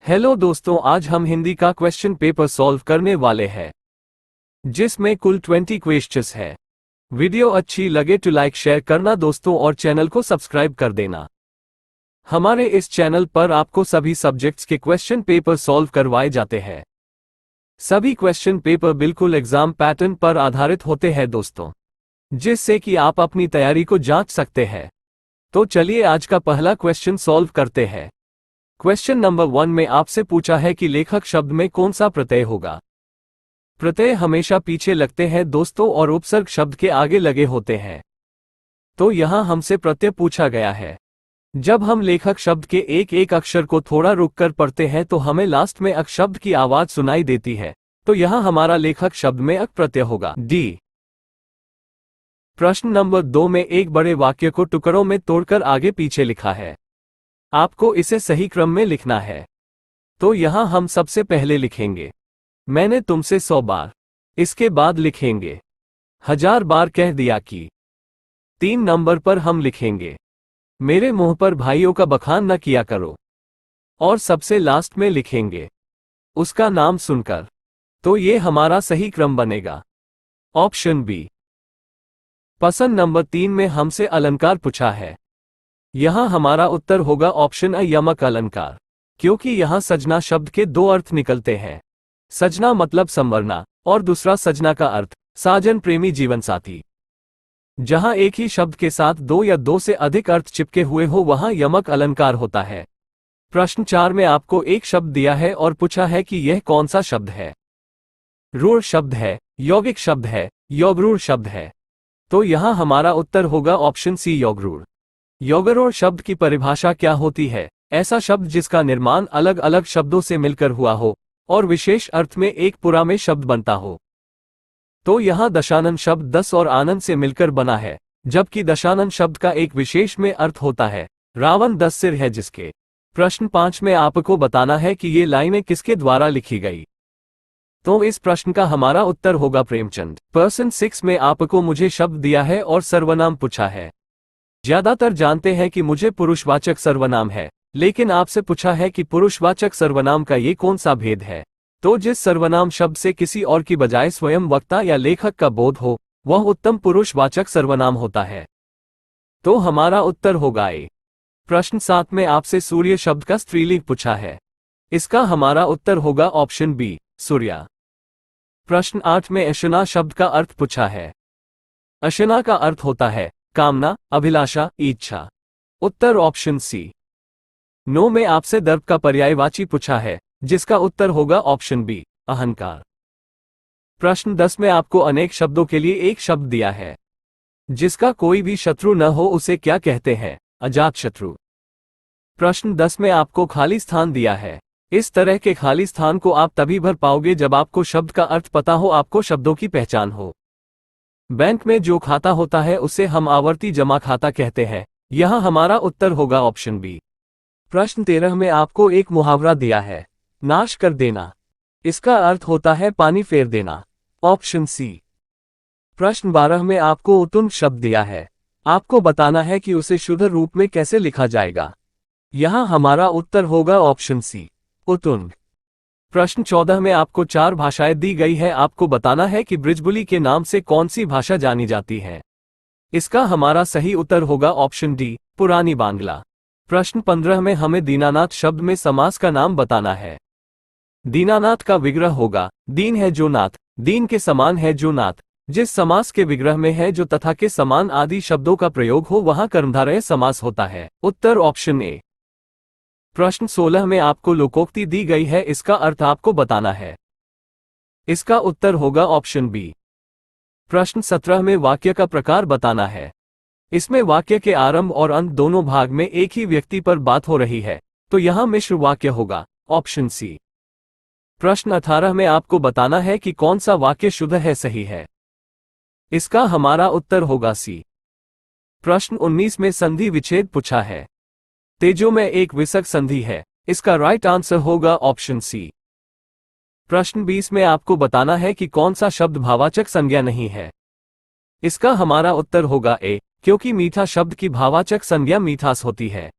Hello दोस्तों, आज हम हिंदी का क्वेश्चन पेपर सॉल्व करने वाले हैं जिसमें कुल 20 क्वेश्चंस है। वीडियो अच्छी लगे तो लाइक शेयर करना दोस्तों और चैनल को सब्सक्राइब कर देना। हमारे इस चैनल पर आपको सभी सब्जेक्ट्स के क्वेश्चन पेपर सॉल्व करवाए जाते हैं। सभी क्वेश्चन पेपर बिल्कुल एग्जाम पैटर्न पर आधारित होते हैं दोस्तों, जिससे कि आप अपनी तैयारी को जांच सकते हैं। तो चलिए आज का पहला क्वेश्चन सॉल्व करते हैं। क्वेश्चन नंबर 1 में आपसे पूछा है कि लेखक शब्द में कौन सा प्रत्यय होगा। प्रत्यय हमेशा पीछे लगते हैं दोस्तों और उपसर्ग शब्द के आगे लगे होते हैं। तो यहां हमसे प्रत्यय पूछा गया है। जब हम लेखक शब्द के एक एक अक्षर को थोड़ा रुककर पढ़ते हैं तो हमें लास्ट में अक शब्द की आवाज सुनाई देती है। तो यहां हमारा लेखक शब्द में अक प्रत्यय होगा डी। प्रश्न नंबर 2 में एक बड़े वाक्य को टुकड़ों में तोड़कर आगे पीछे लिखा है। आपको इसे सही क्रम में लिखना है। तो यहां हम सबसे पहले लिखेंगे मैंने तुमसे 100 बार। इसके बाद लिखेंगे 1000 बार कह दिया कि। 3 नंबर पर हम लिखेंगे मेरे मुंह पर भाइयों का बखान न किया करो। और सबसे लास्ट में लिखेंगे उसका नाम सुनकर। तो ये हमारा सही क्रम बनेगा ऑप्शन बी। प्रश्न नंबर 3 में हमसे अलंकार पूछा है। यहां हमारा उत्तर होगा ऑप्शन ए यमक अलंकार, क्योंकि यहां सजना शब्द के 2 अर्थ निकलते हैं। सजना मतलब संवरना और दूसरा सजना का अर्थ साजन प्रेमी जीवन साथी। जहां एक ही शब्द के साथ 2 या 2 से अधिक अर्थ चिपके हुए हो वहां यमक अलंकार होता है। प्रश्न 4 में आपको एक शब्द दिया है और पूछा है कि यह कौन सा शब्द है। रूढ़ शब्द है, यौगिक शब्द है, यौगरूढ़ शब्द है। तो यहां हमारा उत्तर होगा ऑप्शन सी यौगरूढ़। यौगरूढ़ शब्द की परिभाषा क्या होती है? ऐसा शब्द जिसका निर्माण अलग अलग शब्दों से मिलकर हुआ हो और विशेष अर्थ में एक पुरा में शब्द बनता हो। तो यहां दशानन शब्द 10 और आनंद से मिलकर बना है, जबकि दशानन शब्द का एक विशेष में अर्थ होता है रावण 10 सिर है जिसके। प्रश्न 5 में आपको बताना है कि ये लाइनें किसके द्वारा लिखी गई। तो इस प्रश्न का हमारा उत्तर होगा प्रेमचंद। प्रश्न 6 में आपको मुझे शब्द दिया है और सर्वनाम पूछा है। ज्यादातर जानते हैं कि मुझे पुरुषवाचक सर्वनाम है, लेकिन आपसे पूछा है कि पुरुषवाचक सर्वनाम का ये कौन सा भेद है। तो जिस सर्वनाम शब्द से किसी और की बजाय स्वयं वक्ता या लेखक का बोध हो वह उत्तम पुरुषवाचक सर्वनाम होता है। तो हमारा उत्तर होगा ए। प्रश्न 7 में आपसे सूर्य शब्द का स्त्रीलिंग पूछा है। इसका हमारा उत्तर होगा ऑप्शन बी सूर्या। प्रश्न 8 में अशना शब्द का अर्थ पूछा है। अशना का अर्थ होता है कामना, अभिलाषा, इच्छा। उत्तर ऑप्शन सी। 9 में आपसे दर्प का पर्यायवाची पूछा है, जिसका उत्तर होगा ऑप्शन बी अहंकार। प्रश्न 10 में आपको अनेक शब्दों के लिए एक शब्द दिया है। जिसका कोई भी शत्रु न हो उसे क्या कहते हैं? अजात शत्रु। प्रश्न 10 में आपको खाली स्थान दिया है। इस तरह के खाली स्थान को आप तभी भर पाओगे जब आपको शब्द का अर्थ पता हो, आपको शब्दों की पहचान हो। बैंक में जो खाता होता है उसे हम आवर्ती जमा खाता कहते हैं। यहां हमारा उत्तर होगा ऑप्शन बी। प्रश्न 13 में आपको एक मुहावरा दिया है नाश कर देना। इसका अर्थ होता है पानी फेर देना। Option C. प्रश्न 12 में आपको उतुंग शब्द दिया है। आपको बताना है कि उसे शुद्ध रूप में कैसे लिखा जाएगा। यहां हमारा उत्तर होगा ऑप्शन सी उतुंग। प्रश्न 14 में आपको 4 भाषाएं दी गई है। आपको बताना है कि बृजबुली के नाम से कौन सी भाषा जानी जाती है। इसका हमारा सही उत्तर होगा ऑप्शन डी पुरानी बांग्ला। प्रश्न 15 में हमें दीनानाथ शब्द में समास का नाम बताना है। दीनानाथ का विग्रह होगा दीन है जो नाथ, दीन के समान है जो नाथ। जिस समास के विग्रह में है जो तथा के समान आदि शब्दों का प्रयोग हो वहां कर्मधारय समास होता है। उत्तर ऑप्शन ए। प्रश्न 16 में आपको लोकोक्ति दी गई है। इसका अर्थ आपको बताना है। इसका उत्तर होगा ऑप्शन बी। प्रश्न 17 में वाक्य का प्रकार बताना है। इसमें वाक्य के आरंभ और अंत दोनों भाग में एक ही व्यक्ति पर बात हो रही है, तो यहां मिश्र वाक्य होगा ऑप्शन सी। प्रश्न 18 में आपको बताना है कि कौन सा वाक्य शुद्ध है, सही है। इसका हमारा उत्तर होगा सी। प्रश्न 19 में संधि विच्छेद पूछा है। तेजो में एक विसर्ग संधि है। इसका राइट आंसर होगा ऑप्शन सी। प्रश्न 20 में आपको बताना है कि कौन सा शब्द भावाचक संज्ञा नहीं है। इसका हमारा उत्तर होगा ए, क्योंकि मीठा शब्द की भावाचक संज्ञा मीठास होती है।